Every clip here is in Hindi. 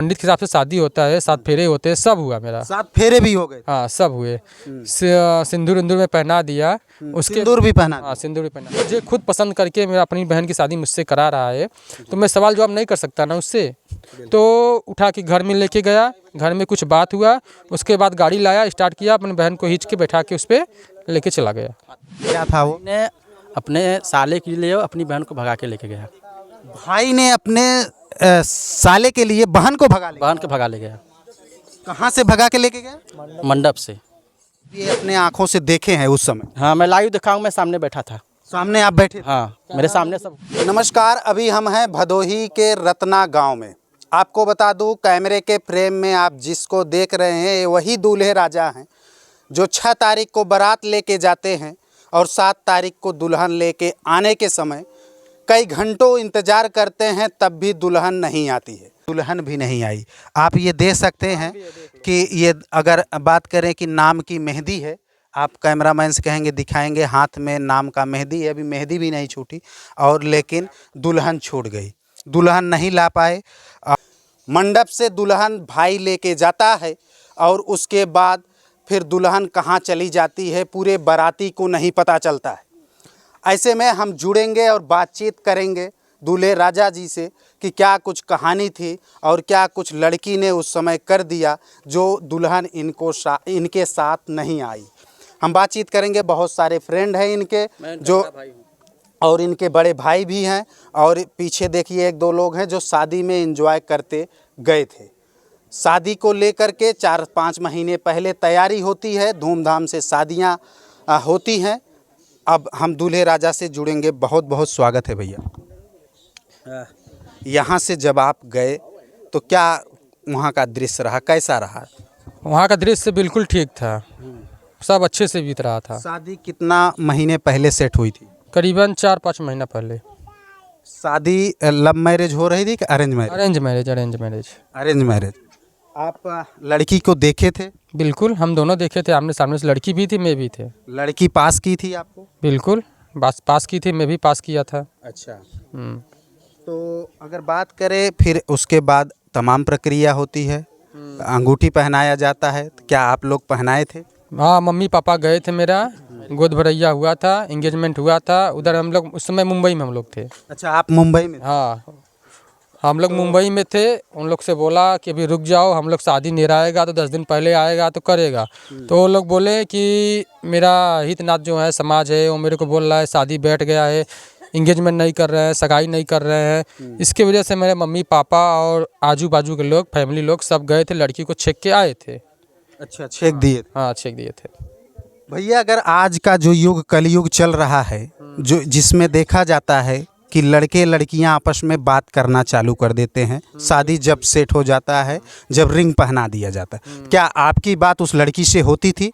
पंडित के हिसाब से शादी होता है, 7 फेरे होते हैं, सब हुआ मेरा। 7 फेरे भी हो गए? हाँ सब हुए। सिंदूर इंदूर में पहना दिया, उसके सिंदूर भी पहना? हाँ सिंदूर भी पहना। मुझे खुद पसंद करके मेरा अपनी बहन की शादी मुझसे करा रहा है, तो मैं सवाल जवाब नहीं कर सकता ना उससे। तो उठा के घर में लेके गया, घर में कुछ बात हुआ, उसके बाद गाड़ी लाया, स्टार्ट किया, अपनी बहन को खींच के बैठा के उस पर लेके चला गया। क्या था वो? ने अपने साले के लिए अपनी बहन को भगा के लेके गया। भाई ने अपने साले के लिए बहन को बहन को भगा ले गया। कहाँ से भगा के लेके गया? मंडप से। ये अपने आंखों से देखे हैं उस समय? हाँ मैं लाइव देखा हूँ, मैं सामने बैठा था। सामने आप बैठे थे? हाँ मेरे सामने सब। नमस्कार, अभी हम हैं भदोही के रत्ना गांव में। आपको बता दूं, कैमरे के फ्रेम में आप जिसको देख रहे हैं ये वही दूल्हे राजा हैं जो 6 तारीख को बारात लेके जाते हैं और 7 तारीख को दुल्हन लेके आने के समय कई घंटों इंतज़ार करते हैं, तब भी दुल्हन नहीं आती है। दुल्हन भी नहीं आई। आप ये देख सकते हैं कि ये अगर बात करें कि नाम की मेहंदी है, आप कैमरामैन से कहेंगे दिखाएंगे, हाथ में नाम का मेहंदी है, अभी मेहंदी भी नहीं छूटी और लेकिन दुल्हन छूट गई, दुल्हन नहीं ला पाए। मंडप से दुल्हन भाई लेके जाता है और उसके बाद फिर दुल्हन कहाँ चली जाती है पूरे बाराती को नहीं पता चलता है। ऐसे में हम जुड़ेंगे और बातचीत करेंगे दूल्हे राजा जी से कि क्या कुछ कहानी थी और क्या कुछ लड़की ने उस समय कर दिया जो दुल्हन इनके साथ नहीं आई। हम बातचीत करेंगे, बहुत सारे फ्रेंड हैं इनके जो और इनके बड़े भाई भी हैं और पीछे देखिए 1-2 लोग हैं जो शादी में एंजॉय करते गए थे। शादी को लेकर के 4-5 महीने पहले तैयारी होती है, धूमधाम से शादियां होती हैं। अब हम दूल्हे राजा से जुड़ेंगे। बहुत बहुत स्वागत है भैया। यहाँ से जब आप गए तो क्या वहाँ का दृश्य रहा, कैसा रहा? वहाँ का दृश्य बिल्कुल ठीक था, सब अच्छे से बीत रहा था। शादी कितना महीने पहले सेट हुई थी? करीबन 4-5 महीना पहले। शादी लव मैरिज हो रही थी कि arrange marriage? Arrange marriage, arrange marriage. Arrange marriage. आप लड़की को देखे थे? बिल्कुल, हम दोनों देखे थे, आमने सामने से। लड़की भी थी, मैं भी थे। लड़की पास की थी आपको? बिल्कुल पास की थी, मैं भी पास किया था। अच्छा। तो अगर बात करें फिर उसके बाद तमाम प्रक्रिया होती है, अंगूठी पहनाया जाता है, तो क्या आप लोग पहनाए थे? हाँ मम्मी पापा गए थे, मेरा गोद भरैया हुआ था, एंगेजमेंट हुआ था उधर। हम लोग उस समय मुंबई में हम लोग थे। अच्छा, आप मुंबई में? हाँ हम लोग मुंबई में थे। उन लोग से बोला कि अभी रुक जाओ, हम लोग शादी नहीं आएगा तो 10 दिन पहले आएगा तो करेगा। तो वो लोग बोले कि मेरा हितनाथ जो है, समाज है, वो मेरे को बोल रहा है शादी बैठ गया है, इंगेजमेंट नहीं कर रहे हैं, सगाई नहीं कर रहे हैं। इसकी वजह से मेरे मम्मी पापा और आजू बाजू के लोग, फैमिली लोग सब गए थे, लड़की को छेक के आए थे। अच्छा, छेक दिए? हाँ छेक दिए थे। भैया, अगर आज का जो युग कलयुग चल रहा है, जो जिसमें देखा जाता है कि लड़के लड़कियां आपस में बात करना चालू कर देते हैं, शादी जब सेट हो जाता है, जब रिंग पहना दिया जाता है, क्या आपकी बात उस लड़की से होती थी?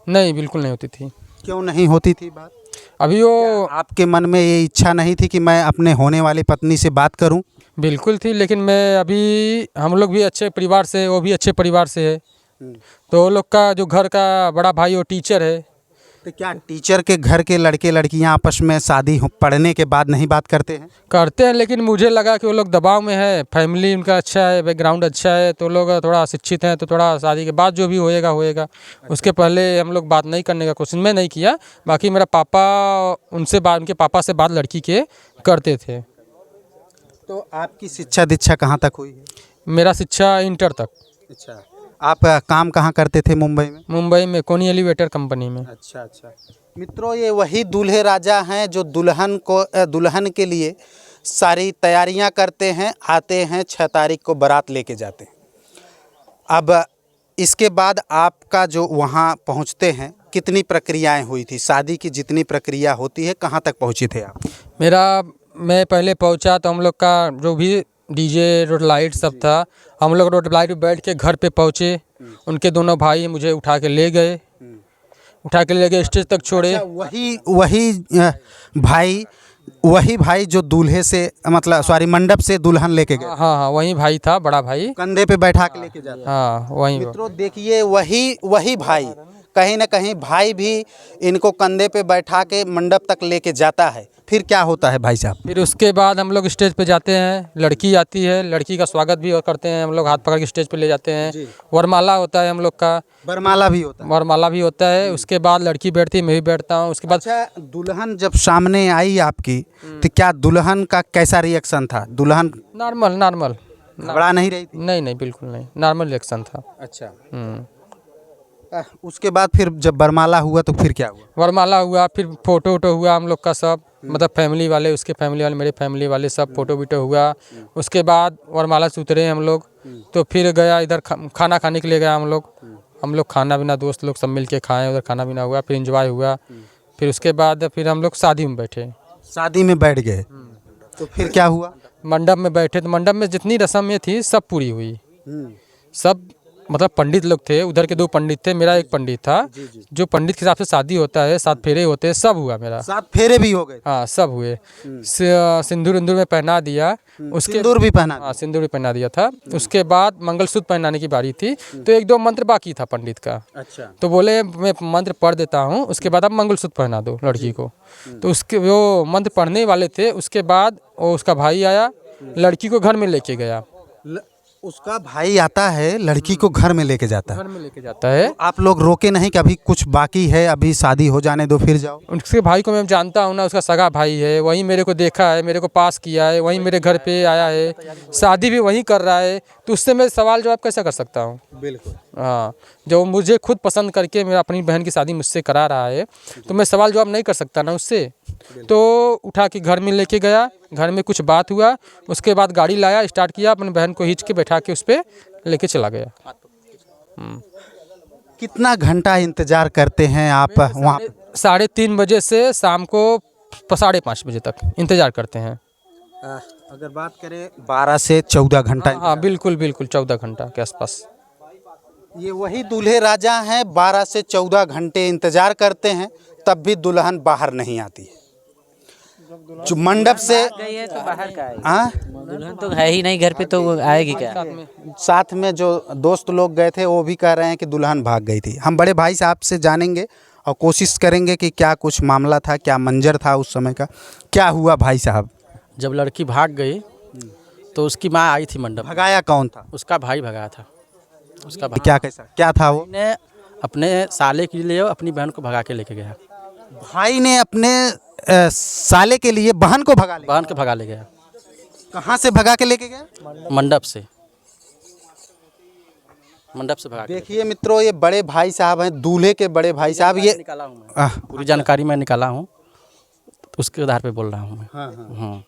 नहीं, बिल्कुल नहीं होती थी। क्यों नहीं होती थी बात? अभी वो आपके मन में ये इच्छा नहीं थी कि मैं अपने होने वाली पत्नी से बात करूं? बिल्कुल थी, लेकिन मैं अभी, हम लोग भी अच्छे परिवार से, वो भी अच्छे परिवार से है। तो वो लोग का जो घर का बड़ा भाई वो टीचर है। तो क्या टीचर के घर के लड़के लड़कियां आपस में शादी पढ़ने के बाद नहीं बात करते हैं? करते हैं, लेकिन मुझे लगा कि वो लोग दबाव में है, फैमिली उनका अच्छा है, बैकग्राउंड अच्छा है, तो लोग थोड़ा शिक्षित हैं, तो थोड़ा शादी के बाद जो भी होएगा होएगा। उसके पहले हम लोग बात नहीं करने का कोशिश मैं नहीं किया। बाकी मेरा पापा उनसे बात, उनके पापा से बात लड़की के करते थे। तो आपकी शिक्षा दीक्षा कहाँ तक हुई है? मेरा शिक्षा इंटर तक। अच्छा, आप काम कहाँ करते थे मुंबई में? मुंबई में कोनी एलिवेटर कंपनी में। अच्छा अच्छा। मित्रों, ये वही दूल्हे राजा हैं जो दुल्हन के लिए सारी तैयारियां करते हैं, आते हैं, 6 तारीख को बारात लेके जाते हैं। अब इसके बाद आपका जो वहाँ पहुँचते हैं, कितनी प्रक्रियाएं हुई थी? शादी की जितनी प्रक्रिया होती है, कहाँ तक पहुँचे थे आप? मैं पहले पहुंचा तो हम लोग का जो भी डीजे रोड लाइट सब था, हम लोग रोड लाइट पे बैठ के घर पे पहुंचे। उनके दोनों भाई मुझे उठा के ले गए, स्टेज तक छोड़े। अच्छा, वही भाई जो दूल्हे से, मतलब सॉरी, मंडप से दुल्हन लेके गए? हाँ वही भाई था, बड़ा भाई, कंधे पे बैठा के लेके जाता? हाँ वही। मित्रों देखिए, वही भाई कहीं ना कहीं भाई भी इनको कंधे पे बैठा के मंडप तक लेके जाता है। फिर क्या होता है भाई साहब? फिर उसके बाद हम लोग स्टेज पे जाते हैं, लड़की आती है, लड़की का स्वागत भी करते हैं हम लोग, हाथ पकड़ के स्टेज पे ले जाते हैं। वरमाला होता है हम लोग का, बरमाला भी होता है। वरमाला भी होता है। उसके बाद लड़की बैठती है, मैं भी बैठता हूँ। उसके बाद अच्छा, दुल्हन जब सामने आई आपकी तो क्या दुल्हन का कैसा रिएक्शन था? दुल्हन नॉर्मल नॉर्मल, घबरा नहीं रही थी? नहीं नहीं बिल्कुल नहीं, नॉर्मल रिएक्शन था। अच्छा। हम्म। उसके बाद फिर जब बरमाला हुआ तो फिर क्या हुआ? वरमाला हुआ, फिर फोटो वोटो हुआ हम लोग का सब, मतलब फैमिली वाले, उसके फैमिली वाले, मेरे फैमिली वाले, सब फोटो वीटो हुआ। उसके बाद वरमाला से उतरे हम लोग, तो फिर गया इधर खाना खाने के लिए गया हम लोग खाना पीना दोस्त लोग सब मिल के खाए, उधर खाना पीना हुआ, फिर एंजॉय हुआ। फिर उसके बाद फिर हम लोग शादी में बैठे, शादी में बैठ गए तो फिर क्या हुआ? मंडप में बैठे, तो मंडप में जितनी रस्में थी सब पूरी हुई। सब मतलब पंडित लोग थे, उधर के 2 पंडित थे, मेरा 1 पंडित था। जो पंडित के हिसाब से शादी होता है, 7 फेरे होते हैं, सब हुआ मेरा। 7 फेरे भी हो गए? हाँ सब हुए। सिंदूर इंदूर में पहना दिया, उसके सिंदूर भी पहना? हाँ सिंदूर भी पहना दिया था। उसके बाद मंगलसूत्र पहनाने की बारी थी, तो 1-2 मंत्र बाकी था पंडित का। अच्छा। तो बोले मैं मंत्र पढ़ देता हूँ, उसके बाद आप मंगलसूत्र पहना दो लड़की को। तो उसके वो मंत्र पढ़ने वाले थे, उसके बाद वो उसका भाई आया, लड़की को घर में लेके गया। उसका भाई आता है, लड़की को घर में लेके जाता है? घर में लेके जाता है। आप लोग रोके नहीं कि अभी कुछ बाकी है, अभी शादी हो जाने दो फिर जाओ? उसके भाई को मैं जानता हूँ ना, उसका सगा भाई है, वही मेरे को देखा है, मेरे को पास किया है, वही मेरे घर पे आया है, शादी भी वहीं कर रहा है, तो उससे मैं सवाल जवाब कैसे कर सकता हूँ? बिल्कुल। हाँ, जो मुझे खुद पसंद करके मेरा अपनी बहन की शादी मुझसे करा रहा है, तो मैं सवाल जवाब नहीं कर सकता ना उससे। तो उठा के घर में लेके गया, घर में कुछ बात हुआ, उसके बाद गाड़ी लाया, स्टार्ट किया, अपनी बहन को खींच के बैठा के उस पर लेके चला गया। कितना घंटा इंतजार करते हैं आप वहाँ? 3:30 बजे से शाम को 5:30 बजे तक इंतजार करते हैं। अगर बात करें 12 से 14 घंटा? हाँ बिल्कुल बिल्कुल, 14 घंटा के आसपास। ये वही दूल्हे राजा हैं, 12 से 14 घंटे इंतजार करते हैं, तब भी दुल्हन बाहर नहीं आती है। जो मंडप से गई है तो बाहर का आएगी। हाँ, दुल्हन तो है ही नहीं घर पे, तो वो आएगी क्या? साथ में जो दोस्त लोग गए थे वो भी कह रहे हैं कि दुल्हन भाग गई थी। हम बड़े भाई साहब से जानेंगे और कोशिश करेंगे कि क्या कुछ मामला था, क्या मंजर था उस समय का, क्या हुआ भाई साहब? जब लड़की भाग गई तो उसकी माँ आई थी मंडप। भगाया कौन था? उसका भाई भगाया था। उसका भाई क्या कैसा क्या था वो? ने अपने साले के लिए अपनी बहन को भगा के लेके गया। भाई ने अपने साले के लिए बहन को भगा ले? बहन को भगा ले गया। कहाँ से भगा के लेके गया? मंडप से भगा के। देखिए मित्रों, ये बड़े भाई साहब हैं, दूल्हे के बड़े भाई साहब। ये निकाला हूँ मैं, पूरी जानकारी मैं निकाला हूँ, उसके आधार पे बोल रहा हूँ मैं। हाँ।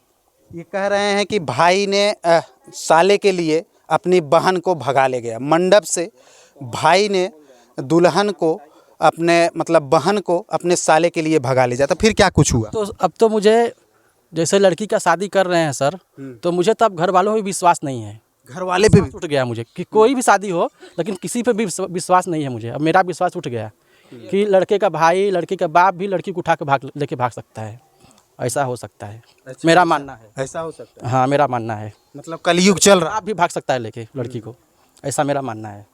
ये कह रहे हैं कि भाई ने साले के लिए अपनी बहन को भगा ले गया मंडप से। भाई ने दुल्हन को अपने मतलब बहन को अपने साले के लिए भगा ले जाता। फिर क्या कुछ हुआ? तो अब तो मुझे जैसे लड़की का शादी कर रहे हैं सर, तो मुझे तब घर वालों में विश्वास नहीं है। घर वाले पे भी उठ गया मुझे कि कोई भी शादी हो, लेकिन किसी पे भी विश्वास नहीं है मुझे। अब मेरा विश्वास उठ गया कि लड़के का भाई, लड़के का बाप भी लड़की को उठा के लेके भाग सकता है। ऐसा हो सकता है। अच्छा, मेरा मानना है। ऐसा हो सकता है? हाँ, मेरा मानना है। मतलब कलयुग चल रहा। आप भी भाग सकता है लेके लड़की को, ऐसा मेरा मानना है।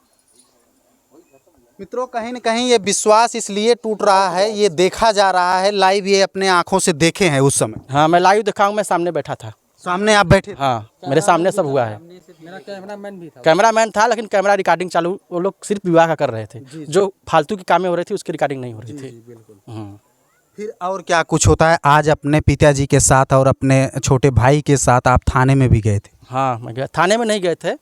मित्रों, कहीं न कहीं ये विश्वास इसलिए टूट रहा है, ये देखा जा रहा है लाइव, ये अपने आंखों से देखे हैं उस समय। हाँ, मैं लाइव देखा हूँ, मैं सामने बैठा था। सामने आप बैठे थे? हाँ, मेरे सामने सब हुआ है। मेरा कैमरामैन भी था। कैमरामैन था, लेकिन कैमरा रिकॉर्डिंग चालू, वो लोग सिर्फ विवाह का कर रहे थे। जो फालतू की कामें हो रही थी उसकी रिकॉर्डिंग नहीं हो रही थी। फिर और क्या कुछ होता है? आज अपने पिताजी के साथ और अपने छोटे भाई के साथ आप थाने में भी गए थे? हाँ, मैं गया, थाने में नहीं गए थे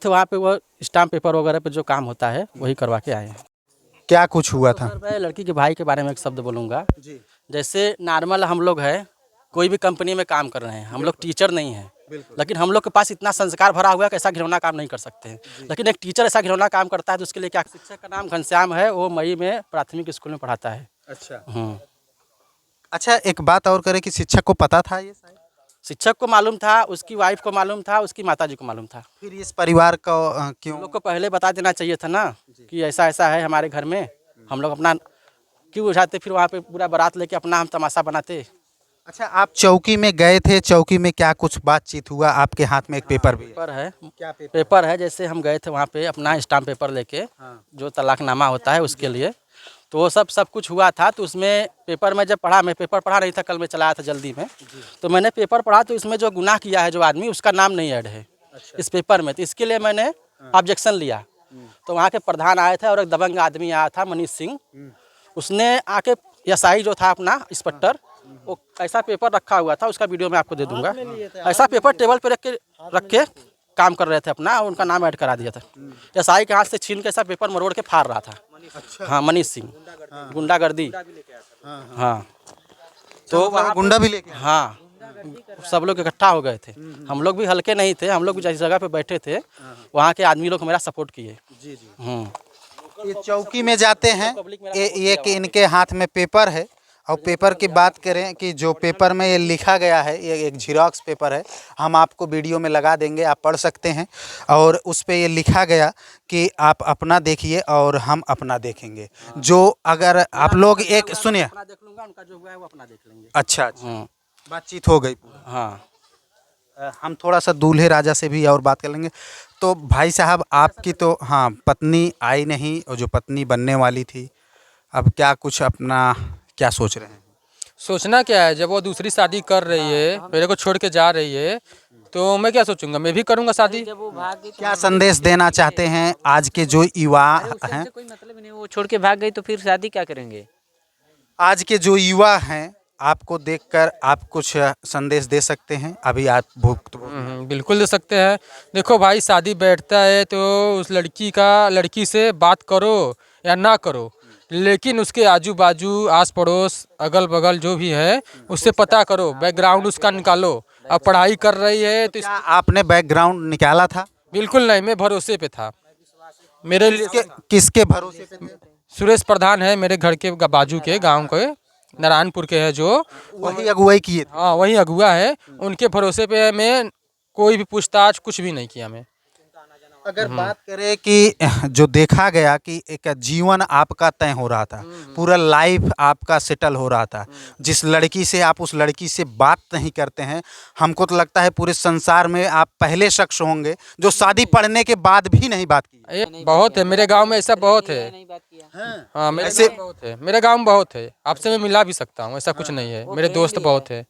वहाँ पे वो स्टाम्प पेपर वगैरह पे जो काम होता है वही करवा के आए हैं। क्या कुछ हुआ था? सर, मैं लड़की के भाई के बारे में एक शब्द बोलूँगा। जैसे नॉर्मल हम लोग हैं, कोई भी कंपनी में काम कर रहे हैं, हम लोग टीचर नहीं हैं, लेकिन हम लोग के पास इतना संस्कार भरा हुआ है कि ऐसा घिनौना काम नहीं कर सकते हैं। लेकिन एक टीचर ऐसा घिनौना काम करता है तो उसके लिए क्या? शिक्षक का नाम घनश्याम है, वो मई में प्राथमिक स्कूल में पढ़ाता है। अच्छा। अच्छा, एक बात और करें कि शिक्षक को पता था ये? शिक्षक को मालूम था, उसकी वाइफ को मालूम था, उसकी माताजी को मालूम था। फिर इस परिवार को क्यों? हम लोग को पहले बता देना चाहिए था ना कि ऐसा ऐसा है हमारे घर में। हम लोग अपना क्यों उठाते, फिर वहाँ पे पूरा बारात लेके अपना हम तमाशा बनाते। अच्छा, आप चौकी में गए थे, चौकी में क्या कुछ बातचीत हुआ? आपके हाथ में एक पेपर भी है? पेपर है। क्या पेपर है, जैसे हम गए थे वहाँ पे अपना स्टाम्प पेपर लेके, जो तलाकनामा होता है उसके लिए। तो वो सब कुछ हुआ था। तो उसमें पेपर में जब पढ़ा, मैं पेपर पढ़ा नहीं था, कल मैं चलाया था जल्दी में, तो मैंने पेपर पढ़ा तो इसमें जो गुनाह किया है जो आदमी, उसका नाम नहीं ऐड है इस पेपर में। तो इसके लिए मैंने ऑब्जेक्शन लिया। तो वहाँ के प्रधान आए थे और एक दबंग आदमी आया था, मनीष सिंह। उसने आके एसआई जो था अपना इंस्पेक्टर, वो ऐसा पेपर रखा हुआ था, उसका वीडियो मैं आपको दे दूंगा। ऐसा पेपर टेबल पे रख के काम कर रहे थे अपना, और उनका नाम ऐड करा दिया था। एसआई के हाथ से छीन के ऐसा पेपर मरोड़ के फाड़ रहा था। हाँ, मनीष सिंह, गुंडागर्दी। हाँ, तो वहाँ गुंडा भी लेके हाँ, सब लोग इकट्ठा हो गए थे। हम लोग भी हल्के नहीं थे, हम लोग भी जिस जगह पे बैठे थे वहाँ के आदमी लोग मेरा सपोर्ट किए। ये चौकी में जाते हैं, ये कि इनके हाथ में पेपर है, और पेपर की बात करें कि जो पेपर में ये लिखा गया है, ये एक झिरॉक्स पेपर है, हम आपको वीडियो में लगा देंगे, आप पढ़ सकते हैं। और उस पे ये लिखा गया कि आप अपना देखिए और हम अपना देखेंगे। जो अगर आप लोग एक सुनिए, अपना देख लूंगा, उनका जो हुआ है वो अपना देख लेंगे। अच्छा, बातचीत हो गई। हाँ, हम थोड़ा सा दूल्हे राजा से भी और बात कर लेंगे। तो भाई साहब, आपकी तो हाँ पत्नी आई नहीं, और जो पत्नी बनने वाली थी, अब क्या कुछ अपना क्या सोच रहे हैं? सोचना क्या है, जब वो दूसरी शादी कर रही है, मेरे को छोड़ के जा रही है, तो मैं क्या सोचूंगा, मैं भी करूंगा शादी। जब वो भाग गई तो क्या संदेश देना चाहते हैं आज के जो युवा हैं? कोई मतलब ही नहीं, वो छोड़ के भाग गई तो फिर शादी क्या करेंगे? आज के जो युवा हैं, आपको देखकर आप कुछ संदेश दे सकते हैं? अभी आप बिल्कुल दे सकते हैं। देखो भाई, शादी बैठता है तो उस लड़की से बात करो या ना करो, लेकिन उसके आजू बाजू, आस पड़ोस, अगल बगल जो भी है, उससे पता करो, बैकग्राउंड उसका निकालो। अब पढ़ाई कर रही है तो क्या आपने बैकग्राउंड निकाला था? बिल्कुल नहीं, मैं भरोसे पे था। मेरे लिए किसके भरोसे पे थे? सुरेश प्रधान है, मेरे घर के बाजू के गांव के, नारायणपुर के है जो, वही अगुवाई किए थे? हाँ वही अगुआ है। उनके भरोसे पे मैं कोई भी पूछताछ कुछ भी नहीं किया मैं। अगर बात करें कि जो देखा गया कि एक जीवन आपका तय हो रहा था, पूरा लाइफ आपका सेटल हो रहा था, जिस लड़की से आप उस लड़की से बात नहीं करते हैं, हमको तो लगता है पूरे संसार में आप पहले शख्स होंगे जो शादी पढ़ने के बाद भी नहीं बात की। ये बहुत है मेरे गांव में, ऐसा बहुत है। नहीं बात किया। हाँ, मेरे गाँव में बहुत है, मेरे गांव में बहुत है। आपसे मैं मिला भी सकता हूँ, ऐसा कुछ नहीं है। मेरे दोस्त बहुत है।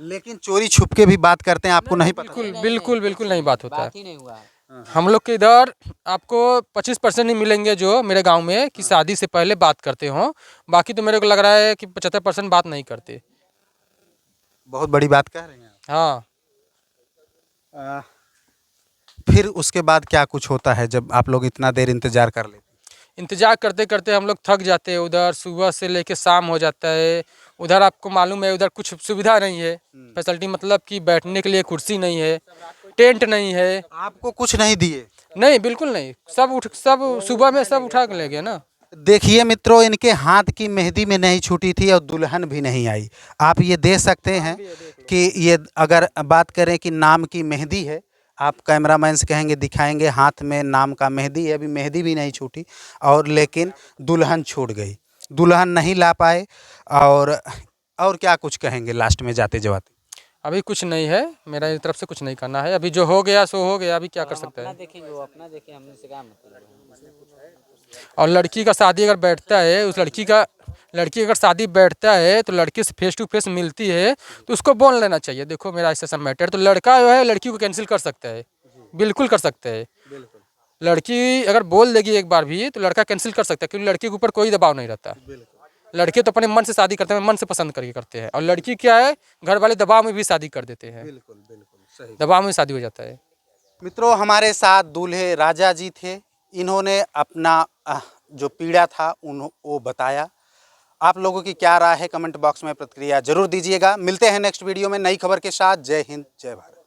लेकिन चोरी छुप के भी बात करते हैं, आपको नहीं पता? बिल्कुल बिल्कुल बिल्कुल नहीं बात होता है। बात ही नहीं हुआ। हम लोग के इधर आपको 25% ही मिलेंगे जो मेरे गांव में कि शादी से पहले बात करते हो। बाकी तो मेरे को लग रहा है कि 75% बात नहीं करते। बहुत बड़ी बात कह रहे हैं हाँ, आप। फिर उसके बाद क्या कुछ होता है जब आप लोग इतना देर इंतजार कर लेते हैं? इंतजार करते करते हम लोग थक जाते हैं। उधर सुबह से लेके शाम हो जाता है। उधर आपको मालूम है, उधर कुछ सुविधा नहीं है, फैसिलिटी, मतलब कि बैठने के लिए कुर्सी नहीं है, टेंट नहीं है। आपको कुछ नहीं दिए? नहीं, बिल्कुल नहीं। सब सुबह में सब उठा के ले गए ना। देखिए मित्रों, इनके हाथ की मेहंदी में नहीं छूटी थी और दुल्हन भी नहीं आई। आप ये देख सकते हैं कि ये अगर बात करें कि नाम की मेहंदी है, आप कैमरामैन से कहेंगे दिखाएंगे, हाथ में नाम का मेहंदी है, अभी मेहंदी भी नहीं छूटी, और लेकिन दुल्हन छूट गई, दुल्हन नहीं ला पाए। और क्या कुछ कहेंगे लास्ट में जाते जाते? अभी कुछ नहीं है, मेरा तरफ से कुछ नहीं करना है। अभी जो हो गया सो हो गया, अभी क्या कर सकते हैं। देखेंगे, वो अपना देखें, हमने से क्या मतलब है। और लड़की का शादी अगर बैठता है, उस लड़की अगर शादी बैठता है तो लड़की से फेस टू फेस मिलती है तो उसको बोल लेना चाहिए, देखो मेरा ऐसा मैटर। तो लड़का जो है लड़की को कैंसिल कर सकता है, बिल्कुल कर सकता है। लड़की अगर बोल देगी एक बार भी तो लड़का कैंसिल कर सकता है, क्योंकि लड़की के ऊपर कोई दबाव नहीं रहता। लड़के तो अपने मन से शादी करते हैं, मन से पसंद करके करते हैं। और लड़की क्या है, घर वाले दबाव में भी शादी कर देते हैं। बिल्कुल दबाव में शादी हो जाता है। मित्रों, हमारे साथ दूल्हे राजा जी थे। इन्होंने अपना जो पीड़ा था वो बताया। आप लोगों की क्या राय है, कमेंट बॉक्स में प्रतिक्रिया जरूर दीजिएगा। मिलते हैं नेक्स्ट वीडियो में नई खबर के साथ। जय हिंद, जय भारत।